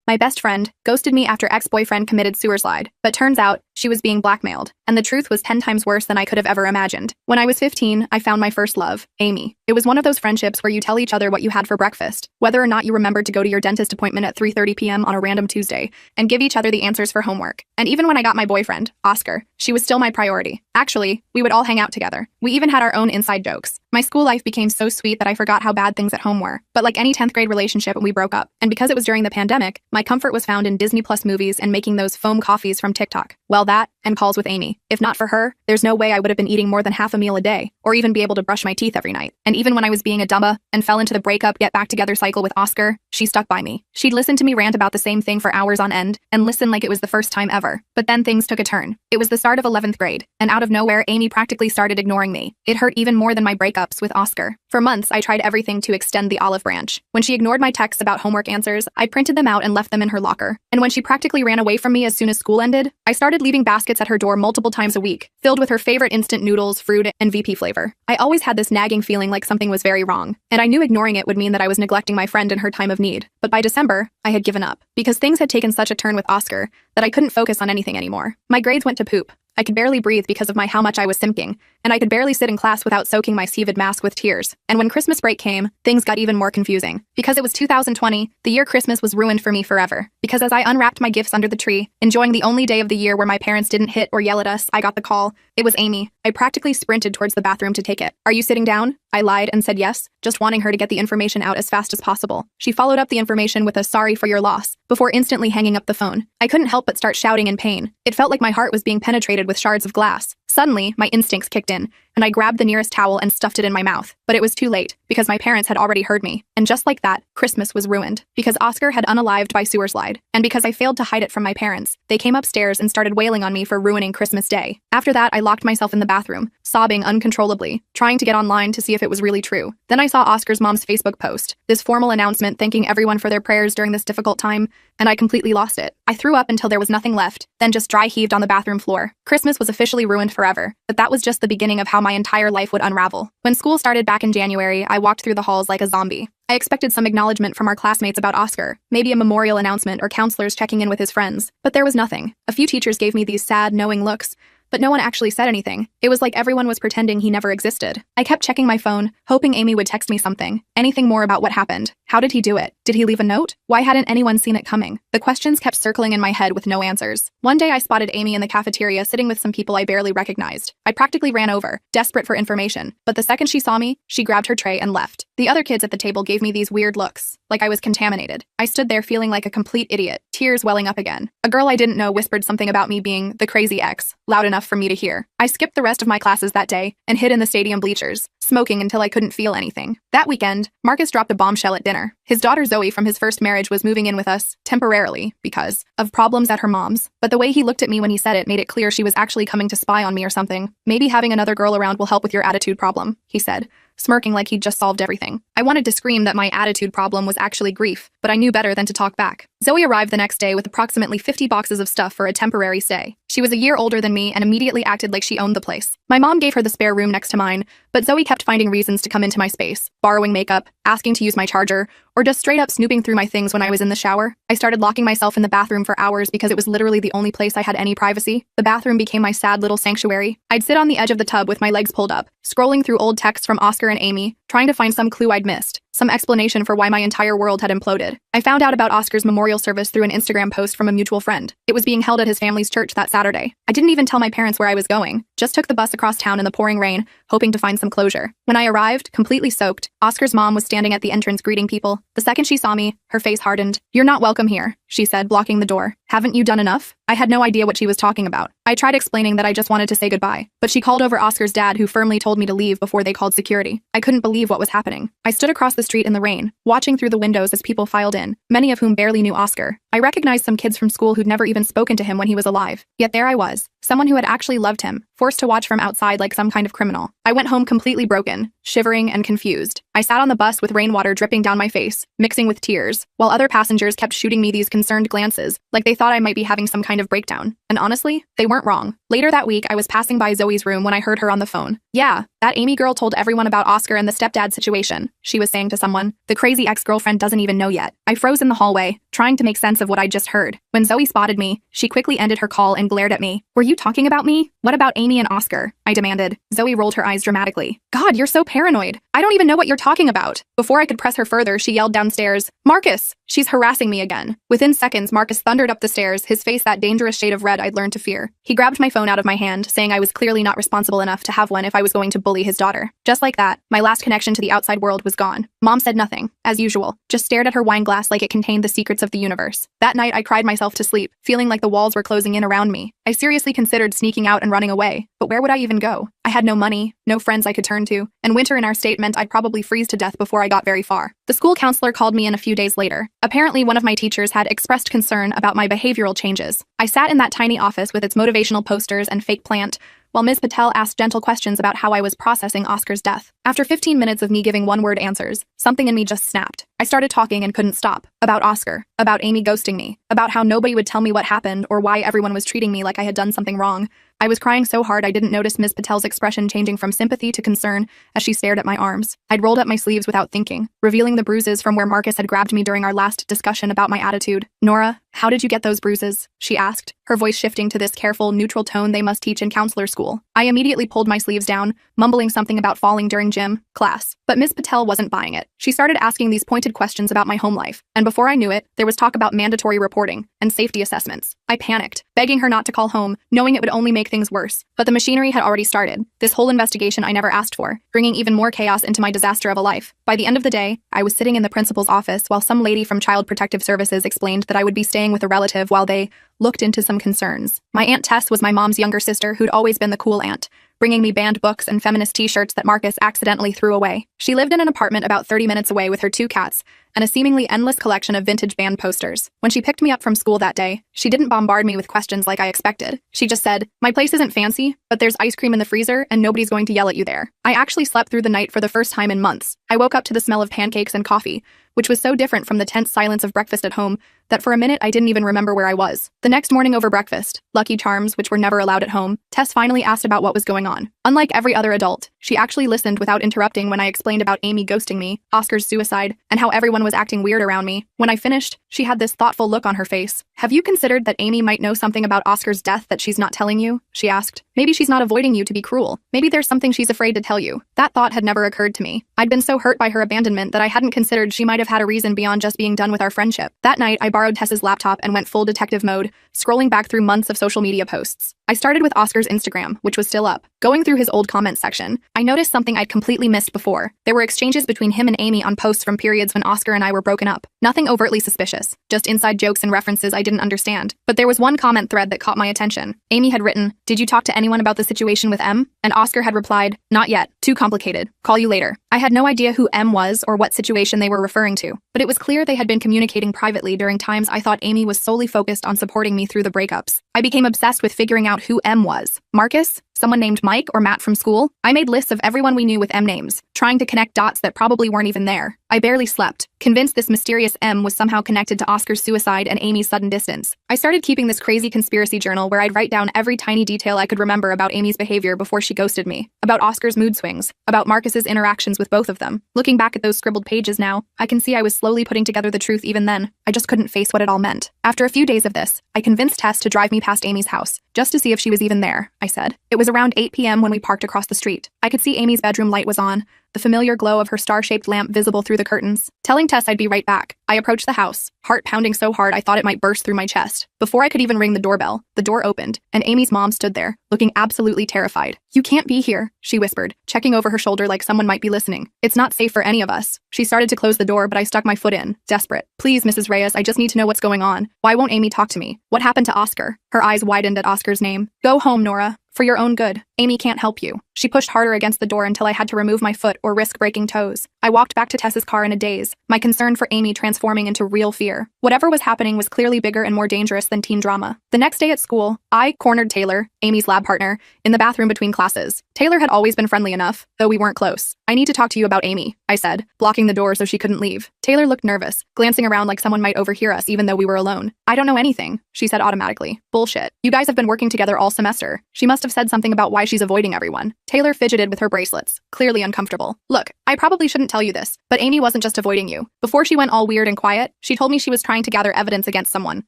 My best friend ghosted me after ex-boyfriend committed suicide, but turns out she was being blackmailed, and the truth was 10 times worse than I could have ever imagined. When I was 15, I found my first love, Amy. It was one of those friendships where you tell each other what you had for breakfast, whether or not you remembered to go to your dentist appointment at 3:30 p.m. on a random Tuesday, and give each other the answers for homework. And even when I got my boyfriend, Oscar, she was still my priority. Actually, we would all hang out together. We even had our own inside jokes. My school life became so sweet that I forgot how bad things at home were. But like any 10th grade relationship, we broke up. And because it was during the pandemic, my comfort was found in Disney Plus movies and making those foam coffees from TikTok. Well, that and calls with Amy. If not for her, there's no way I would have been eating more than half a meal a day, or even be able to brush my teeth every night. And even when I was being a dumba and fell into the breakup, get back together cycle with Oscar, she stuck by me. She'd listen to me rant about the same thing for hours on end, and listen like it was the first time ever. But then things took a turn. It was the start of 11th grade, and out of nowhere, Amy practically started ignoring me. It hurt even more than my breakups with Oscar. For months, I tried everything to extend the olive branch. When she ignored my texts about homework answers, I printed them out and left them in her locker. And when she practically ran away from me as soon as school ended, I started leaving baskets at her door multiple times a week, filled with her favorite instant noodles, fruit, and VP flavor. I always had this nagging feeling like something was very wrong, and I knew ignoring it would mean that I was neglecting my friend in her time of need. But by December, I had given up, because things had taken such a turn with Oscar that I couldn't focus on anything anymore. My grades went to poop. I could barely breathe because of how much I was simping, and I could barely sit in class without soaking my CVID mask with tears. And when Christmas break came, things got even more confusing. Because it was 2020, the year Christmas was ruined for me forever. Because as I unwrapped my gifts under the tree, enjoying the only day of the year where my parents didn't hit or yell at us, I got the call. It was Amy. I practically sprinted towards the bathroom to take it. "Are you sitting down?" I lied and said yes, just wanting her to get the information out as fast as possible. She followed up the information with a "sorry for your loss," before instantly hanging up the phone. I couldn't help but start shouting in pain. It felt like my heart was being penetrated with shards of glass. Suddenly, my instincts kicked in, and I grabbed the nearest towel and stuffed it in my mouth. But it was too late, because my parents had already heard me. And just like that, Christmas was ruined. Because Oscar had unalived by sewer slide, and because I failed to hide it from my parents, they came upstairs and started wailing on me for ruining Christmas Day. After that, I locked myself in the bathroom, sobbing uncontrollably, trying to get online to see if it was really true. Then I saw Oscar's mom's Facebook post, this formal announcement thanking everyone for their prayers during this difficult time, and I completely lost it. I threw up until there was nothing left, then just dry heaved on the bathroom floor. Christmas was officially ruined forever, but that was just the beginning of how my entire life would unravel. When school started back in January, I walked through the halls like a zombie. I expected some acknowledgement from our classmates about Oscar, maybe a memorial announcement or counselors checking in with his friends, but there was nothing. A few teachers gave me these sad, knowing looks, but no one actually said anything. It was like everyone was pretending he never existed. I kept checking my phone, hoping Amy would text me something, anything more about what happened. How did he do it? Did he leave a note? Why hadn't anyone seen it coming? The questions kept circling in my head with no answers. One day I spotted Amy in the cafeteria sitting with some people I barely recognized. I practically ran over, desperate for information, but the second she saw me, she grabbed her tray and left. The other kids at the table gave me these weird looks, like I was contaminated. I stood there feeling like a complete idiot, tears welling up again. A girl I didn't know whispered something about me being the crazy ex, loud enough for me to hear. I skipped the rest of my classes that day and hid in the stadium bleachers, smoking until I couldn't feel anything. That weekend, Marcus dropped a bombshell at dinner. His daughter Zoe from his first marriage was moving in with us, temporarily, because of problems at her mom's. But the way he looked at me when he said it made it clear she was actually coming to spy on me or something. "Maybe having another girl around will help with your attitude problem," he said, smirking like he'd just solved everything. I wanted to scream that my attitude problem was actually grief, but I knew better than to talk back. Zoe arrived the next day with approximately 50 boxes of stuff for a temporary stay. She was a year older than me and immediately acted like she owned the place. My mom gave her the spare room next to mine, but Zoe kept finding reasons to come into my space, borrowing makeup, asking to use my charger, or just straight up snooping through my things when I was in the shower. I started locking myself in the bathroom for hours because it was literally the only place I had any privacy. The bathroom became my sad little sanctuary. I'd sit on the edge of the tub with my legs pulled up, scrolling through old texts from Oscar and Amy, trying to find some clue I'd missed, some explanation for why my entire world had imploded. I found out about Oscar's memorial service through an Instagram post from a mutual friend. It was being held at his family's church that Saturday. I didn't even tell my parents where I was going, just took the bus across town in the pouring rain, hoping to find some closure. When I arrived, completely soaked, Oscar's mom was standing at the entrance greeting people. The second she saw me, her face hardened. "You're not welcome here," she said, blocking the door. "Haven't you done enough?" I had no idea what she was talking about. I tried explaining that I just wanted to say goodbye, but she called over Oscar's dad, who firmly told me to leave before they called security. I couldn't believe what was happening. I stood across the street in the rain, watching through the windows as people filed in, many of whom barely knew Oscar. I recognized some kids from school who'd never even spoken to him when he was alive. Yet there I was, someone who had actually loved him, forced to watch from outside like some kind of criminal. I went home completely broken, shivering and confused. I sat on the bus with rainwater dripping down my face, mixing with tears, while other passengers kept shooting me these concerned glances, like they thought I might be having some kind of breakdown. And honestly, they weren't wrong. Later that week, I was passing by Zoe's room when I heard her on the phone. "Yeah, that Amy girl told everyone about Oscar and the stepdad situation," she was saying to someone. "The crazy ex-girlfriend doesn't even know yet." I froze in the hallway, trying to make sense of what I'd just heard. When Zoe spotted me, she quickly ended her call and glared at me. "Were you talking about me? What about Amy and Oscar?" I demanded. Zoe rolled her eyes dramatically. "God, you're so paranoid. I don't even know what you're talking about." Before I could press her further, she yelled downstairs, "Marcus! She's harassing me again." Within seconds, Marcus thundered up the stairs, his face that dangerous shade of red I'd learned to fear. He grabbed my phone out of my hand, saying I was clearly not responsible enough to have one if I was going to bully his daughter. Just like that, my last connection to the outside world was gone. Mom said nothing, as usual, just stared at her wine glass like it contained the secrets of the universe. That night, I cried myself to sleep, feeling like the walls were closing in around me. I seriously considered sneaking out and running away, but where would I even go? I had no money, no friends I could turn to, and winter in our state meant I'd probably freeze to death before I got very far. The school counselor called me in a few days later. Apparently, one of my teachers had expressed concern about my behavioral changes. I sat in that tiny office with its motivational posters and fake plant, while Ms. Patel asked gentle questions about how I was processing Oscar's death. After 15 minutes of me giving one-word answers, something in me just snapped. I started talking and couldn't stop. About Oscar, about Amy ghosting me, about how nobody would tell me what happened or why everyone was treating me like I had done something wrong. I was crying so hard I didn't notice Ms. Patel's expression changing from sympathy to concern as she stared at my arms. I'd rolled up my sleeves without thinking, revealing the bruises from where Marcus had grabbed me during our last discussion about my attitude. "Nora, how did you get those bruises?" she asked, her voice shifting to this careful, neutral tone they must teach in counselor school. I immediately pulled my sleeves down, mumbling something about falling during gym class. But Ms. Patel wasn't buying it. She started asking these pointed questions about my home life, and before I knew it, there was talk about mandatory reporting and safety assessments. I panicked, begging her not to call home, knowing it would only make things worse. But the machinery had already started, this whole investigation I never asked for, bringing even more chaos into my disaster of a life. By the end of the day, I was sitting in the principal's office while some lady from Child Protective Services explained that I would be staying with a relative while they looked into some concerns. My Aunt Tess was my mom's younger sister who'd always been the cool aunt, bringing me banned books and feminist t-shirts that Marcus accidentally threw away. She lived in an apartment about 30 minutes away with her 2 cats and a seemingly endless collection of vintage band posters. When she picked me up from school that day, she didn't bombard me with questions like I expected. She just said, "My place isn't fancy, but there's ice cream in the freezer and nobody's going to yell at you there." I actually slept through the night for the first time in months. I woke up to the smell of pancakes and coffee, which was so different from the tense silence of breakfast at home that for a minute I didn't even remember where I was. The next morning over breakfast, Lucky Charms, which were never allowed at home, Tess finally asked about what was going on. Unlike every other adult, she actually listened without interrupting when I explained about Amy ghosting me, Oscar's suicide, and how everyone was acting weird around me. When I finished, she had this thoughtful look on her face. "Have you considered that Amy might know something about Oscar's death that she's not telling you?" she asked. "Maybe she's not avoiding you to be cruel. Maybe there's something she's afraid to tell you." That thought had never occurred to me. I'd been so hurt by her abandonment that I hadn't considered she might have had a reason beyond just being done with our friendship. That night, I borrowed Tess's laptop and went full detective mode, scrolling back through months of social media posts. I started with Oscar's Instagram, which was still up. Going through his old comment section, I noticed something I'd completely missed before. There were exchanges between him and Amy on posts from periods when Oscar and I were broken up. Nothing overtly suspicious, just inside jokes and references I didn't understand. But there was one comment thread that caught my attention. Amy had written, "Did you talk to anyone about the situation with M?" And Oscar had replied, "Not yet. Too complicated. Call you later." I had no idea who M was or what situation they were referring to, but it was clear they had been communicating privately during times I thought Amy was solely focused on supporting me through the breakups. I became obsessed with figuring out who M was. Marcus? Someone named Mike or Matt from school? I made lists of everyone we knew with M names, trying to connect dots that probably weren't even there. I barely slept, convinced this mysterious M was somehow connected to Oscar's suicide and Amy's sudden distance. I started keeping this crazy conspiracy journal where I'd write down every tiny detail I could remember about Amy's behavior before she ghosted me, about Oscar's mood swings, about Marcus's interactions with both of them. Looking back at those scribbled pages now, I can see I was slowly putting together the truth even then. I just couldn't face what it all meant. After a few days of this, I convinced Tess to drive me past Amy's house, just to see if she was even there, I said. It was around 8 p.m. when we parked across the street. I could see Amy's bedroom light was on, the familiar glow of her star-shaped lamp visible through the curtains. Telling Tess I'd be right back, I approached the house, heart pounding so hard I thought it might burst through my chest. Before I could even ring the doorbell, the door opened, and Amy's mom stood there, looking absolutely terrified. "You can't be here," she whispered, checking over her shoulder like someone might be listening. "It's not safe for any of us." She started to close the door, but I stuck my foot in, desperate. "Please, Mrs. Reyes, I just need to know what's going on. Why won't Amy talk to me? What happened to Oscar?" Her eyes widened at Oscar's name. "Go home, Nora. For your own good. Amy can't help you. She pushed harder against the door until I had to remove my foot or risk breaking toes. I walked back to Tess's car in a daze, my concern for Amy transforming into real fear. Whatever was happening was clearly bigger and more dangerous than teen drama. The next day at school, I cornered Taylor, Amy's lab partner, in the bathroom between classes. Taylor had always been friendly enough, though we weren't close. I need to talk to you about Amy, I said, blocking the door so she couldn't leave. Taylor looked nervous, glancing around like someone might overhear us even though we were alone. I don't know anything, she said automatically. Bullshit. You guys have been working together all semester. She must have said something about why she's avoiding everyone. Taylor fidgeted with her bracelets, clearly uncomfortable. Look, I probably shouldn't tell you this, but Amy wasn't just avoiding you. Before she went all weird and quiet, she told me she was trying to gather evidence against someone.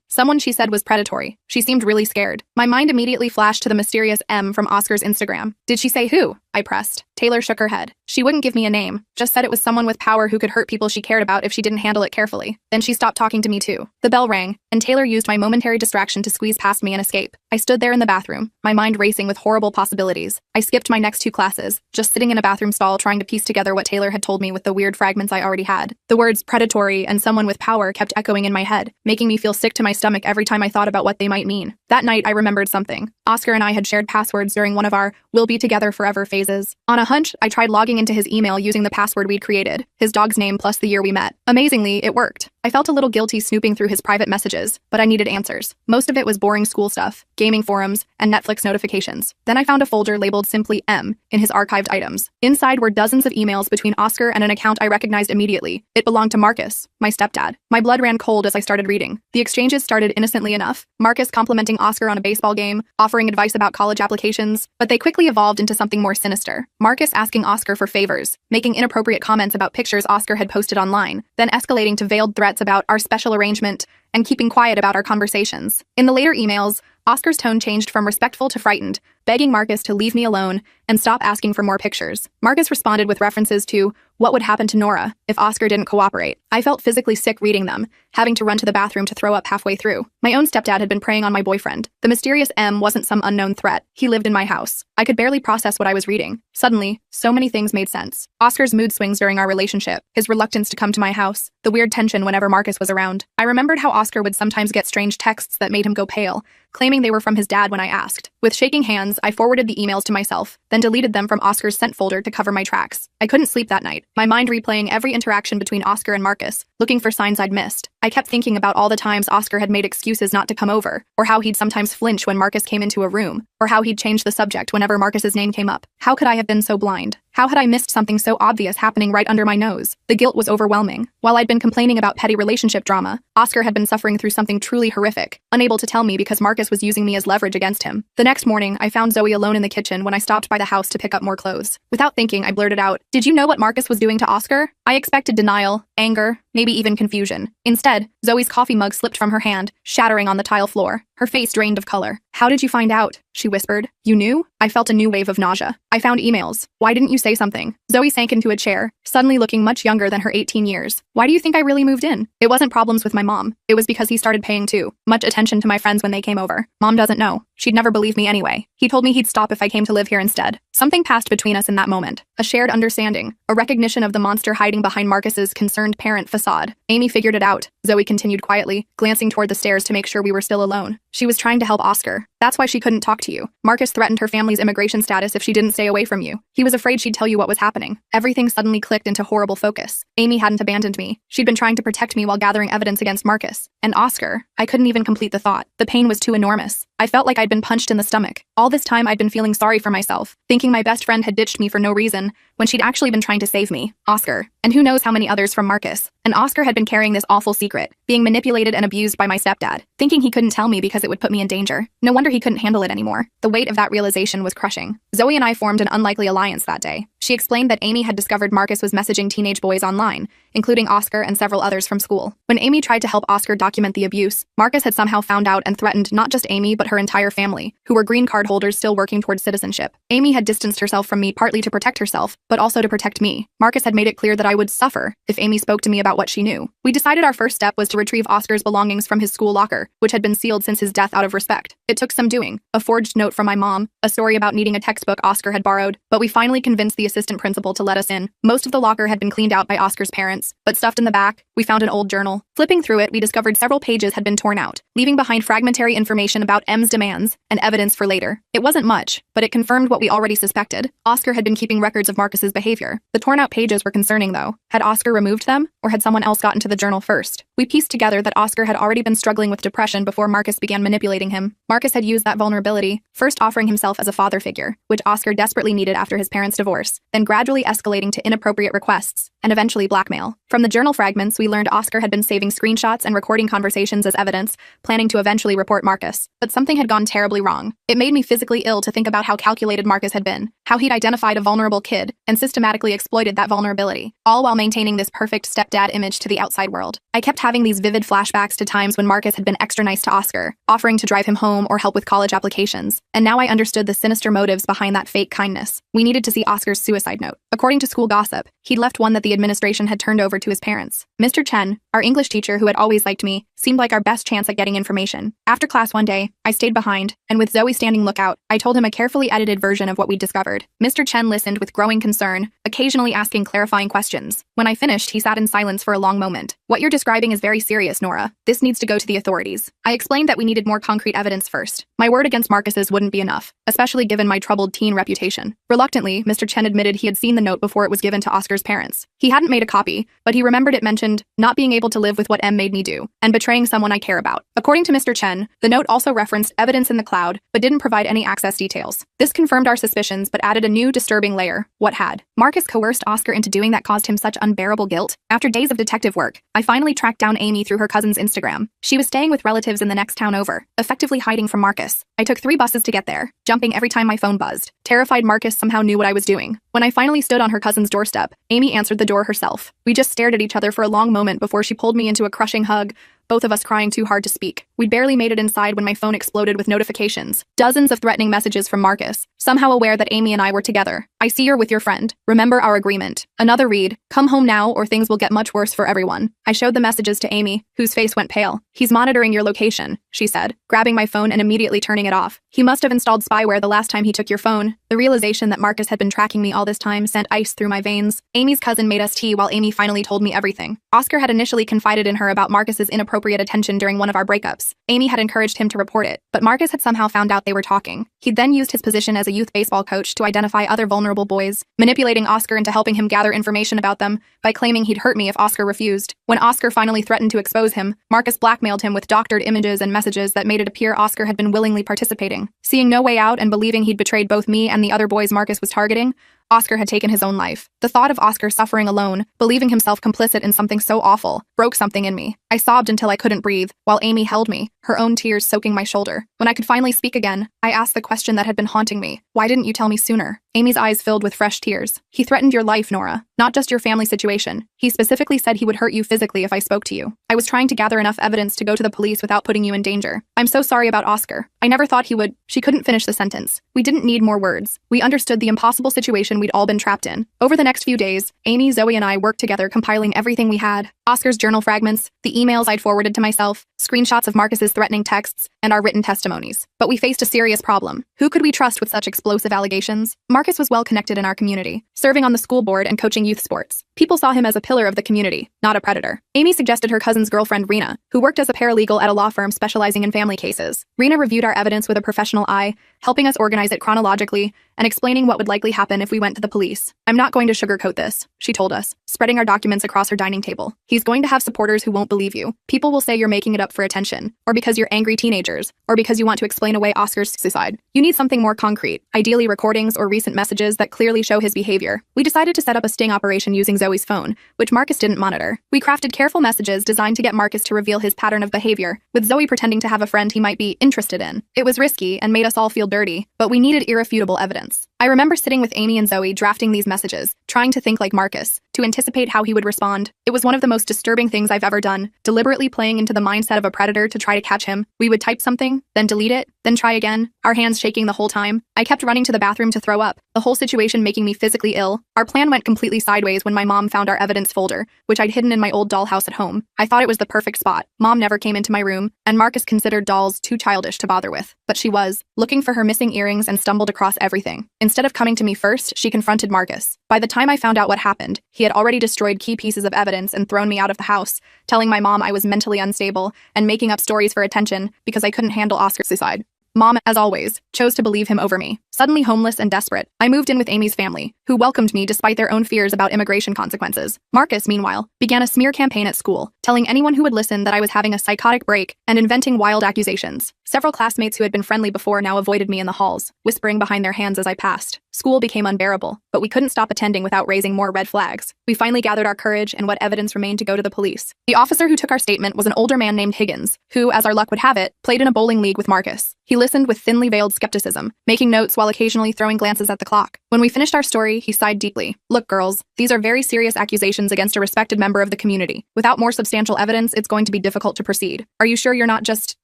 Someone she said was predatory. She seemed really scared. My mind immediately flashed to the mysterious M from Oscar's Instagram. Did she say who? I pressed. Taylor shook her head. She wouldn't give me a name, just said it was someone with power who could hurt people she cared about if she didn't handle it carefully. Then she stopped talking to me too. The bell rang, and Taylor used my momentary distraction to squeeze past me and escape. I stood there in the bathroom, my mind racing with horrible possibilities. I skipped my next 2 classes, just sitting in a bathroom stall trying to piece together what Taylor had told me with the weird fragments I already had. The words predatory and someone with power kept echoing in my head, making me feel sick to my stomach every time I thought about what they might mean. That night, I remembered something. Oscar and I had shared passwords during one of our "we'll be together forever" phases. On a hunch, I tried logging into his email using the password we'd created, his dog's name plus the year we met. Amazingly, it worked. I felt a little guilty snooping through his private messages, but I needed answers. Most of it was boring school stuff, gaming forums, and Netflix notifications. Then I found a folder labeled simply M in his archived items. Inside were dozens of emails between Oscar and an account I recognized immediately. It belonged to Marcus, my stepdad. My blood ran cold as I started reading. The exchanges started innocently enough, Marcus complimenting Oscar on a baseball game, offering advice about college applications, but they quickly evolved into something more sinister. Marcus asking Oscar for favors, making inappropriate comments about pictures Oscar had posted online, then escalating to veiled threats about our special arrangement and keeping quiet about our conversations. In the later emails, Oscar's tone changed from respectful to frightened, begging Marcus to leave me alone and stop asking for more pictures. Marcus responded with references to what would happen to Nora if Oscar didn't cooperate. I felt physically sick reading them, having to run to the bathroom to throw up halfway through. My own stepdad had been preying on my boyfriend. The mysterious M wasn't some unknown threat. He lived in my house. I could barely process what I was reading. Suddenly, so many things made sense. Oscar's mood swings during our relationship, his reluctance to come to my house, the weird tension whenever Marcus was around. I remembered how Oscar would sometimes get strange texts that made him go pale, claiming they were from his dad when I asked. With shaking hands, I forwarded the emails to myself, then deleted them from Oscar's sent folder to cover my tracks. I couldn't sleep that night, my mind replaying every interaction between Oscar and Marcus, looking for signs I'd missed. I kept thinking about all the times Oscar had made excuses not to come over, or how he'd sometimes flinch when Marcus came into a room, or how he'd change the subject whenever Marcus's name came up. How could I have been so blind? How had I missed something so obvious happening right under my nose? The guilt was overwhelming. While I'd been complaining about petty relationship drama, Oscar had been suffering through something truly horrific, unable to tell me because Marcus was using me as leverage against him. The next morning, I found Zoe alone in the kitchen when I stopped by the house to pick up more clothes. Without thinking, I blurted out, "Did you know what Marcus was doing to Oscar?" I expected denial, anger, maybe even confusion. Instead, Zoe's coffee mug slipped from her hand, shattering on the tile floor. Her face drained of color. "How did you find out?" she whispered. "You knew?" I felt a new wave of nausea. "I found emails. Why didn't you say something?" Zoe sank into a chair, suddenly looking much younger than her 18 years. "Why do you think I really moved in?" "It wasn't problems with my mom. It was because he started paying too much attention to my friends when they came over. Mom doesn't know. She'd never believe me anyway. He told me he'd stop if I came to live here instead." Something passed between us in that moment. A shared understanding, a recognition of the monster hiding behind Marcus's concerned parent facade. Amy figured it out, Zoe continued quietly, glancing toward the stairs to make sure we were still alone. She was trying to help Oscar. That's why she couldn't talk to you. Marcus threatened her family's immigration status if she didn't stay away from you. He was afraid she'd tell you what was happening. Everything suddenly clicked into horrible focus. Amy hadn't abandoned me. She'd been trying to protect me while gathering evidence against Marcus. And Oscar. I couldn't even complete the thought. The pain was too enormous. I felt like I'd been punched in the stomach. All this time I'd been feeling sorry for myself, thinking my best friend had ditched me for no reason, when she'd actually been trying to save me. Oscar. And who knows how many others from Marcus. And Oscar had been carrying this awful secret, being manipulated and abused by my stepdad, thinking he couldn't tell me because it would put me in danger. No wonder he couldn't handle it anymore. The weight of that realization was crushing. Zoe and I formed an unlikely alliance that day. She explained that Amy had discovered Marcus was messaging teenage boys online, including Oscar and several others from school. When Amy tried to help Oscar document the abuse, Marcus had somehow found out and threatened not just Amy but her entire family, who were green card holders still working towards citizenship. Amy had distanced herself from me partly to protect herself, but also to protect me. Marcus had made it clear that I would suffer if Amy spoke to me about what she knew. We decided our first step was to retrieve Oscar's belongings from his school locker, which had been sealed since his death out of respect. It took some doing, a forged note from my mom, a story about needing a textbook Oscar had borrowed, but we finally convinced the assistant principal to let us in. Most of the locker had been cleaned out by Oscar's parents, but stuffed in the back, we found an old journal. Flipping through it, we discovered several pages had been torn out, leaving behind fragmentary information about M's demands and evidence for later. It wasn't much, but it confirmed what we already suspected. Oscar had been keeping records of Marcus's behavior. The torn out pages were concerning though. Had Oscar removed them, or had someone else gotten to the journal first? We pieced together that Oscar had already been struggling with depression before Marcus began manipulating him. Marcus had used that vulnerability, first offering himself as a father figure, which Oscar desperately needed after his parents' divorce, then gradually escalating to inappropriate requests, and eventually blackmail. From the journal fragments, we learned Oscar had been saving screenshots and recording conversations as evidence, planning to eventually report Marcus. But something had gone terribly wrong. It made me physically ill to think about how calculated Marcus had been, how he'd identified a vulnerable kid and systematically exploited that vulnerability, all while maintaining this perfect stepdad image to the outside world. I kept having these vivid flashbacks to times when Marcus had been extra nice to Oscar, offering to drive him home or help with college applications, and now I understood the sinister motives behind that fake kindness. We needed to see Oscar's suicide note. According to school gossip, he'd left one that the administration had turned over to his parents. Mr. Chen, our English teacher who had always liked me, seemed like our best chance at getting information. After class one day, I stayed behind, and with Zoe standing lookout, I told him a carefully edited version of what we'd discovered. Mr. Chen listened with growing concern, occasionally asking clarifying questions. When I finished, he sat in silence for a long moment. What you're describing is very serious, Nora. This needs to go to the authorities. I explained that we needed more concrete evidence first. My word against Marcus's wouldn't be enough, especially given my troubled teen reputation. Reluctantly, Mr. Chen admitted he had seen the note before it was given to Oscar's parents. He hadn't made a copy, but he remembered it mentioned not being able to live with what M made me do, and betraying someone I care about. According to Mr. Chen, the note also referenced evidence in the cloud, but didn't provide any access details. This confirmed our suspicions, but added a new disturbing layer. What had Marcus coerced Oscar into doing that caused him such unbearable guilt? After days of detective work, I finally tracked down Amy through her cousin's Instagram. She was staying with relatives in the next town over, effectively hiding from Marcus. I took 3 buses to get there, jumping every time my phone buzzed. Terrified Marcus somehow knew what I was doing. When I finally stood on her cousin's doorstep, Amy answered the door herself. We just stared at each other for a long moment before she pulled me into a crushing hug, both of us crying too hard to speak. We'd barely made it inside when my phone exploded with notifications. Dozens of threatening messages from Marcus, somehow aware that Amy and I were together. I see you're with your friend. Remember our agreement. Another read. Come home now or things will get much worse for everyone. I showed the messages to Amy, whose face went pale. He's monitoring your location, she said, grabbing my phone and immediately turning it off. He must have installed spyware the last time he took your phone. The realization that Marcus had been tracking me all this time sent ice through my veins. Amy's cousin made us tea while Amy finally told me everything. Oscar had initially confided in her about Marcus's inappropriate attention during one of our breakups. Amy had encouraged him to report it, but Marcus had somehow found out they were talking. He'd then used his position as a youth baseball coach to identify other vulnerable boys, manipulating Oscar into helping him gather information about them by claiming he'd hurt me if Oscar refused. When Oscar finally threatened to expose him, Marcus blackmailed him with doctored images and messages that made it appear Oscar had been willingly participating. Seeing no way out and believing he'd betrayed both me and the other boys Marcus was targeting, Oscar had taken his own life. The thought of Oscar suffering alone, believing himself complicit in something so awful, broke something in me. I sobbed until I couldn't breathe, while Amy held me, her own tears soaking my shoulder. When I could finally speak again, I asked the question that had been haunting me. Why didn't you tell me sooner? Amy's eyes filled with fresh tears. He threatened your life, Nora, not just your family situation. He specifically said he would hurt you physically if I spoke to you. I was trying to gather enough evidence to go to the police without putting you in danger. I'm so sorry about Oscar. I never thought he would. She couldn't finish the sentence. We didn't need more words. We understood the impossible situation we'd all been trapped in. Over the next few days, Amy, Zoe, and I worked together compiling everything we had. Oscar's journal fragments, the emails I'd forwarded to myself, screenshots of Marcus's threatening texts, and our written testimonies. But we faced a serious problem. Who could we trust with such explosive allegations? Marcus was well connected in our community, serving on the school board and coaching youth sports. People saw him as a pillar of the community, not a predator. Amy suggested her cousin's girlfriend, Rena, who worked as a paralegal at a law firm specializing in family cases. Rena reviewed our evidence with a professional eye, helping us organize it chronologically and explaining what would likely happen if we went to the police. I'm not going to sugarcoat this, she told us, spreading our documents across her dining table. He's going to have supporters who won't believe you. People will say you're making it up for attention, or because you're angry teenagers, or because you want to explain away Oscar's suicide. You need something more concrete, ideally recordings or recent messages that clearly show his behavior. We decided to set up a sting operation using Zoe's phone, which Marcus didn't monitor. We crafted careful messages designed to get Marcus to reveal his pattern of behavior, with Zoe pretending to have a friend he might be interested in. It was risky and made us all feel dirty, but we needed irrefutable evidence. I remember sitting with Amy and Zoe drafting these messages, trying to think like Marcus, to anticipate how he would respond. It was one of the most disturbing things I've ever done, deliberately playing into the mindset of a predator to try to catch him. We would type something, then delete it, then try again, our hands shaking the whole time. I kept running to the bathroom to throw up, the whole situation making me physically ill. Our plan went completely sideways when my mom found our evidence folder, which I'd hidden in my old dollhouse at home. I thought it was the perfect spot. Mom never came into my room, and Marcus considered dolls too childish to bother with. But she was, looking for her missing earrings and stumbled across everything. Instead of coming to me first, she confronted Marcus. By the time I found out what happened, he had already destroyed key pieces of evidence and thrown me out of the house, telling my mom I was mentally unstable and making up stories for attention because I couldn't handle Oscar's suicide. Mom, as always, chose to believe him over me. Suddenly homeless and desperate, I moved in with Amy's family, who welcomed me despite their own fears about immigration consequences. Marcus, meanwhile, began a smear campaign at school, telling anyone who would listen that I was having a psychotic break and inventing wild accusations. Several classmates who had been friendly before now avoided me in the halls, whispering behind their hands as I passed. School became unbearable, but we couldn't stop attending without raising more red flags. We finally gathered our courage and what evidence remained to go to the police. The officer who took our statement was an older man named Higgins, who, as our luck would have it, played in a bowling league with Marcus. He listened with thinly veiled skepticism, making notes while occasionally throwing glances at the clock. When we finished our story, he sighed deeply. Look, girls, these are very serious accusations against a respected member of the community. Without more substantial evidence, it's going to be difficult to proceed. Are you sure you're not just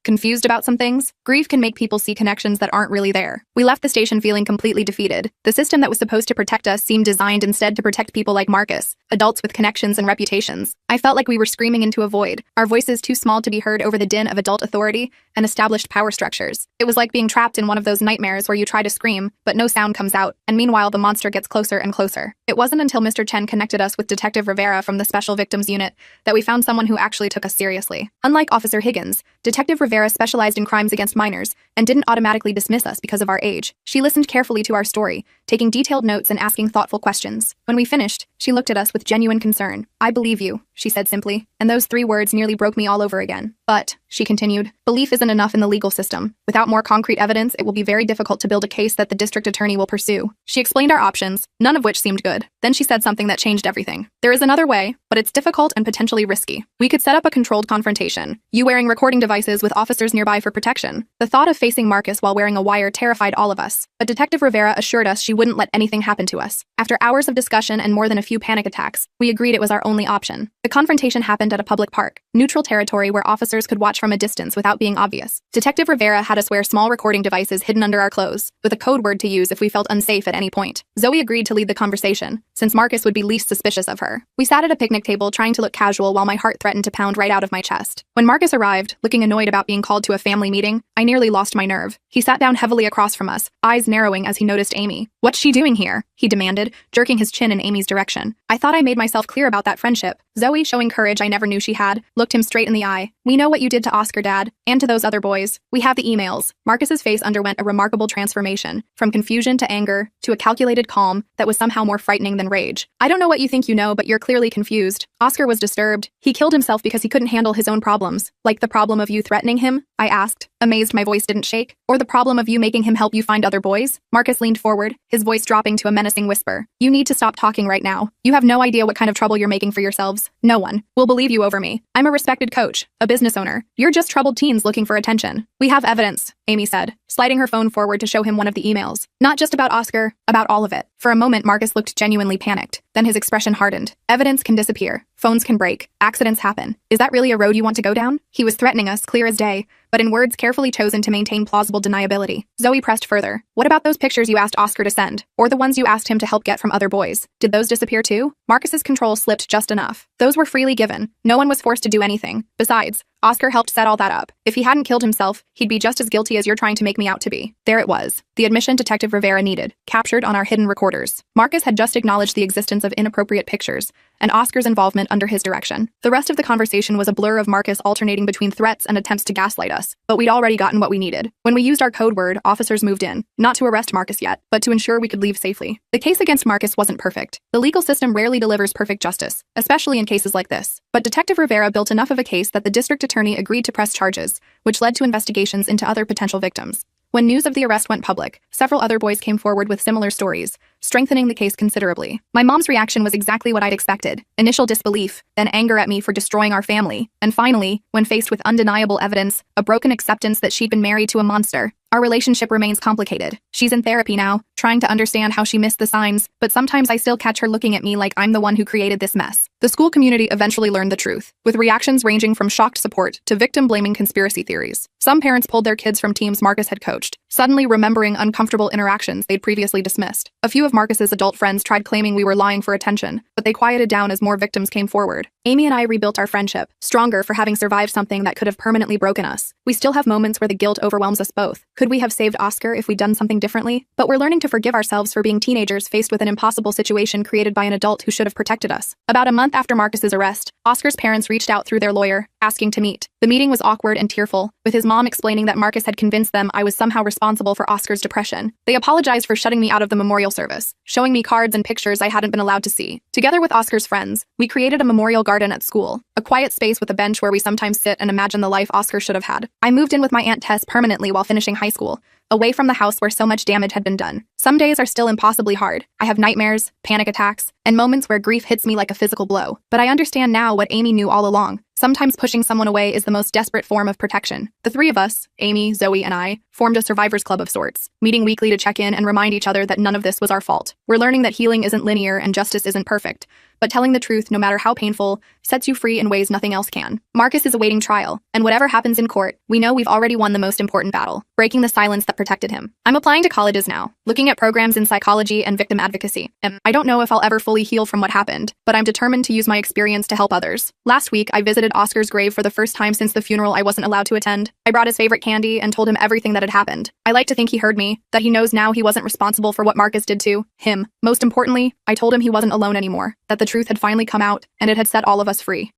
confused about some things? Grief can make people see connections that aren't really there. We left the station feeling completely defeated. The system that was supposed to protect us seemed designed instead to protect people like Marcus, adults with connections and reputations. I felt like we were screaming into a void, our voices too small to be heard over the din of adult authority and established power structures. It was like being trapped in one of those nightmares where you try to scream, but no sound comes out, and meanwhile the monster gets closer and closer. It wasn't until Mr. Chen connected us with Detective Rivera from the Special Victims Unit that we found someone who actually took us seriously. Unlike Officer Higgins, Detective Rivera specialized in crimes against minors and didn't automatically dismiss us because of our age. She listened carefully to our story, taking detailed notes and asking thoughtful questions. When we finished, she looked at us with genuine concern. "I believe you," she said simply, and those 3 words nearly broke me all over again. "But," she continued, "belief isn't enough in the legal system. Without more concrete evidence, it will be very difficult to build a case that the district attorney will pursue." She explained our options, none of which seemed good. Then she said something that changed everything. "There is another way, but it's difficult and potentially risky. We could set up a controlled confrontation, you wearing recording devices with officers nearby for protection." The thought of facing Marcus while wearing a wire terrified all of us, but Detective Rivera assured us she wouldn't let anything happen to us. After hours of discussion and more than a few panic attacks, we agreed it was our only option. The confrontation happened at a public park, neutral territory where officers could watch from a distance without being obvious. Detective Rivera had us wear small recording devices hidden under our clothes, with a code word to use if we felt unsafe at any point. Zoe agreed to lead the conversation, since Marcus would be least suspicious of her. We sat at a picnic table trying to look casual while my heart threatened to pound right out of my chest. When Marcus arrived, looking annoyed about being called to a family meeting, I nearly lost my nerve. He sat down heavily across from us, eyes narrowing as he noticed Amy. "What's she doing here?" he demanded, jerking his chin in Amy's direction. I thought I made myself clear about that friendship. Zoe, showing courage I never knew she had, looked him straight in the eye. "We know what you did to Oscar, Dad, and to those other boys. We have the emails." Marcus's face underwent a remarkable transformation, from confusion to anger, to a calculated calm that was somehow more frightening than rage. "I don't know what you think you know, but you're clearly confused." Oscar was disturbed. "He killed himself because he couldn't handle his own problems." "Like the problem of you threatening him?" I asked, amazed my voice didn't shake. "Or the problem of you making him help you find other boys?" Marcus leaned forward, his voice dropping to a menacing whisper. "You need to stop talking right now. You have no idea what kind of trouble you're making for yourselves. No one will believe you over me. I'm a respected coach, a business owner. You're just troubled teens looking for attention." "We have evidence," Amy said, sliding her phone forward to show him one of the emails. "Not just about Oscar, about all of it." For a moment, Marcus looked genuinely panicked. Then his expression hardened. "Evidence can disappear. Phones can break. Accidents happen. Is that really a road you want to go down?" He was threatening us, clear as day, but in words carefully chosen to maintain plausible deniability. Zoe pressed further. "What about those pictures you asked Oscar to send? Or the ones you asked him to help get from other boys? Did those disappear too?" Marcus's control slipped just enough. "Those were freely given. No one was forced to do anything. Besides, Oscar helped set all that up. If he hadn't killed himself, he'd be just as guilty as you're trying to make me out to be." There it was, the admission Detective Rivera needed, captured on our hidden recorders. Marcus had just acknowledged the existence of inappropriate pictures, and Oscar's involvement under his direction. The rest of the conversation was a blur of Marcus alternating between threats and attempts to gaslight us, but we'd already gotten what we needed. When we used our code word, officers moved in, not to arrest Marcus yet, but to ensure we could leave safely. The case against Marcus wasn't perfect. The legal system rarely delivers perfect justice, especially in cases like this. But Detective Rivera built enough of a case that the district attorney agreed to press charges, which led to investigations into other potential victims. When news of the arrest went public, several other boys came forward with similar stories, strengthening the case considerably. My mom's reaction was exactly what I'd expected. Initial disbelief, then anger at me for destroying our family, and finally, when faced with undeniable evidence, a broken acceptance that she'd been married to a monster. Our relationship remains complicated. She's in therapy now, trying to understand how she missed the signs, but sometimes I still catch her looking at me like I'm the one who created this mess. The school community eventually learned the truth, with reactions ranging from shocked support to victim-blaming conspiracy theories. Some parents pulled their kids from teams Marcus had coached, suddenly remembering uncomfortable interactions they'd previously dismissed. A few of Marcus's adult friends tried claiming we were lying for attention, but they quieted down as more victims came forward. Amy and I rebuilt our friendship, stronger for having survived something that could have permanently broken us. We still have moments where the guilt overwhelms us both. Could we have saved Oscar if we'd done something differently? But we're learning to forgive ourselves for being teenagers faced with an impossible situation created by an adult who should have protected us. About a month after Marcus's arrest, Oscar's parents reached out through their lawyer, asking to meet. The meeting was awkward and tearful, with his mom explaining that Marcus had convinced them I was somehow responsible for Oscar's depression. They apologized for shutting me out of the memorial service, showing me cards and pictures I hadn't been allowed to see. Together with Oscar's friends, we created a memorial garden at school, a quiet space with a bench where we sometimes sit and imagine the life Oscar should have had. I moved in with my Aunt Tess permanently while finishing high school, away from the house where so much damage had been done. Some days are still impossibly hard. I have nightmares, panic attacks, and moments where grief hits me like a physical blow. But I understand now what Amy knew all along. Sometimes pushing someone away is the most desperate form of protection. The three of us, Amy, Zoe, and I, formed a survivors club of sorts, meeting weekly to check in and remind each other that none of this was our fault. We're learning that healing isn't linear and justice isn't perfect, but telling the truth, no matter how painful, sets you free in ways nothing else can. Marcus is awaiting trial, and whatever happens in court, we know we've already won the most important battle, breaking the silence that protected him. I'm applying to colleges now, looking at programs in psychology and victim advocacy. I don't know if I'll ever fully heal from what happened, but I'm determined to use my experience to help others. Last week, I visited Oscar's grave for the first time since the funeral I wasn't allowed to attend. I brought his favorite candy and told him everything that had happened. I like to think he heard me, that he knows now he wasn't responsible for what Marcus did to him. Most importantly, I told him he wasn't alone anymore, that the truth had finally come out, and it had set all of us free.